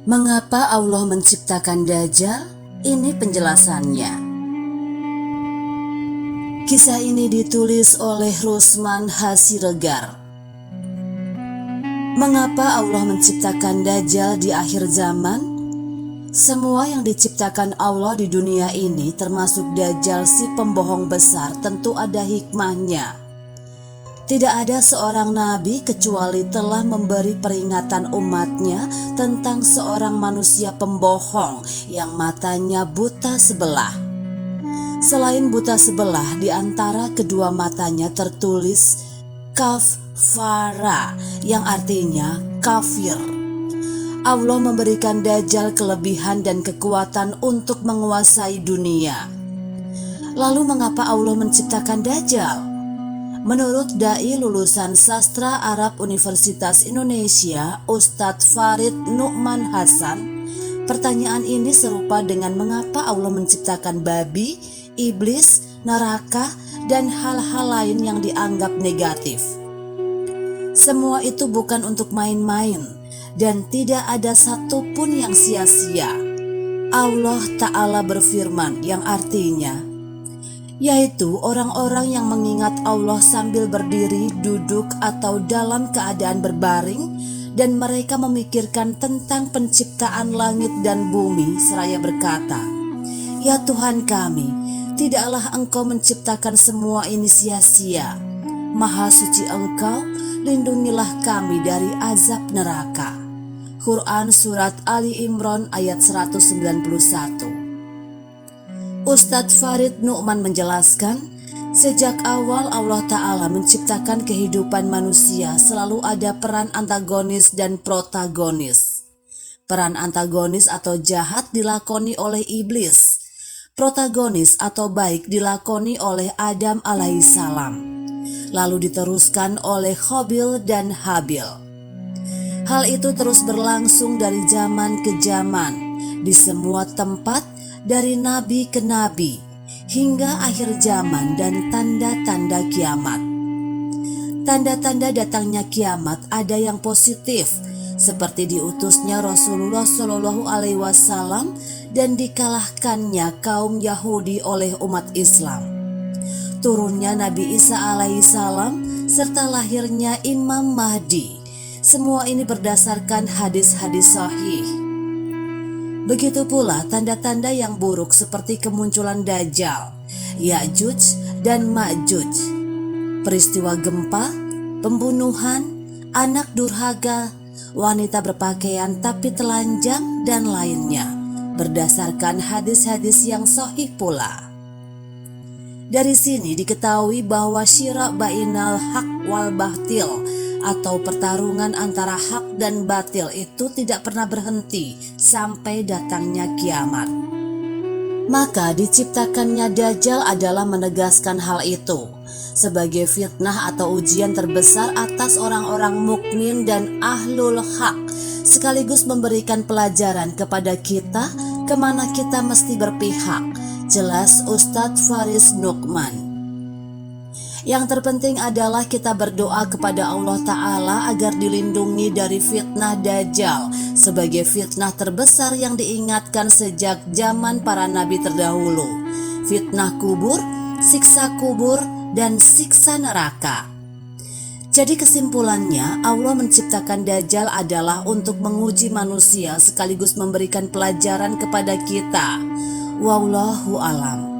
Mengapa Allah menciptakan Dajjal? Ini penjelasannya. Kisah ini ditulis oleh Rusman Hasiregar. Mengapa Allah menciptakan Dajjal di akhir zaman? Semua yang diciptakan Allah di dunia ini, termasuk Dajjal si pembohong besar, tentu ada hikmahnya. Tidak ada seorang nabi kecuali telah memberi peringatan umatnya tentang seorang manusia pembohong yang matanya buta sebelah. Selain buta sebelah, di antara kedua matanya tertulis kafara, yang artinya kafir. Allah memberikan Dajjal kelebihan dan kekuatan untuk menguasai dunia. Lalu mengapa Allah menciptakan Dajjal? Menurut dai lulusan Sastra Arab Universitas Indonesia, Ustadz Farid Nu'man Hasan, pertanyaan ini serupa dengan mengapa Allah menciptakan babi, iblis, neraka, dan hal-hal lain yang dianggap negatif. Semua itu bukan untuk main-main, dan tidak ada satupun yang sia-sia. Allah Ta'ala berfirman, yang artinya, yaitu orang-orang yang mengingat Allah sambil berdiri, duduk, atau dalam keadaan berbaring, dan mereka memikirkan tentang penciptaan langit dan bumi seraya berkata, "Ya Tuhan kami, tidaklah Engkau menciptakan semua ini sia-sia. Maha suci Engkau, lindungilah kami dari azab neraka." Quran Surat Ali Imran ayat 191. Ustadz Farid Nu'man menjelaskan, sejak awal Allah Ta'ala menciptakan kehidupan manusia selalu ada peran antagonis dan protagonis. Peran antagonis atau jahat dilakoni oleh iblis. Protagonis atau baik dilakoni oleh Adam alaihissalam. Lalu diteruskan oleh Qabil dan Habil. Hal itu terus berlangsung dari zaman ke zaman, di semua tempat, dari nabi ke nabi, hingga akhir zaman dan tanda-tanda kiamat. Tanda-tanda datangnya kiamat ada yang positif, seperti diutusnya Rasulullah Shallallahu Alaihi Wasallam dan dikalahkannya kaum Yahudi oleh umat Islam. Turunnya Nabi Isa alaihissalam serta lahirnya Imam Mahdi. Semua ini berdasarkan hadis-hadis sahih. Begitu pula tanda-tanda yang buruk seperti kemunculan Dajjal, Ya'juj dan Ma'juj, peristiwa gempa, pembunuhan, anak durhaka, wanita berpakaian tapi telanjang, dan lainnya, berdasarkan hadis-hadis yang sahih pula. Dari sini diketahui bahwa syira' bainal haq wal batil, atau pertarungan antara hak dan batil itu tidak pernah berhenti sampai datangnya kiamat. Maka diciptakannya Dajjal adalah menegaskan hal itu sebagai fitnah atau ujian terbesar atas orang-orang mukmin dan ahlul haq, sekaligus memberikan pelajaran kepada kita kemana kita mesti berpihak. Jelas Ustadz Farid Nu'man. Yang terpenting adalah kita berdoa kepada Allah Ta'ala agar dilindungi dari fitnah Dajjal sebagai fitnah terbesar yang diingatkan sejak zaman para nabi terdahulu. Fitnah kubur, dan siksa neraka. Jadi kesimpulannya, Allah menciptakan Dajjal adalah untuk menguji manusia sekaligus memberikan pelajaran kepada kita. Wallahu alam.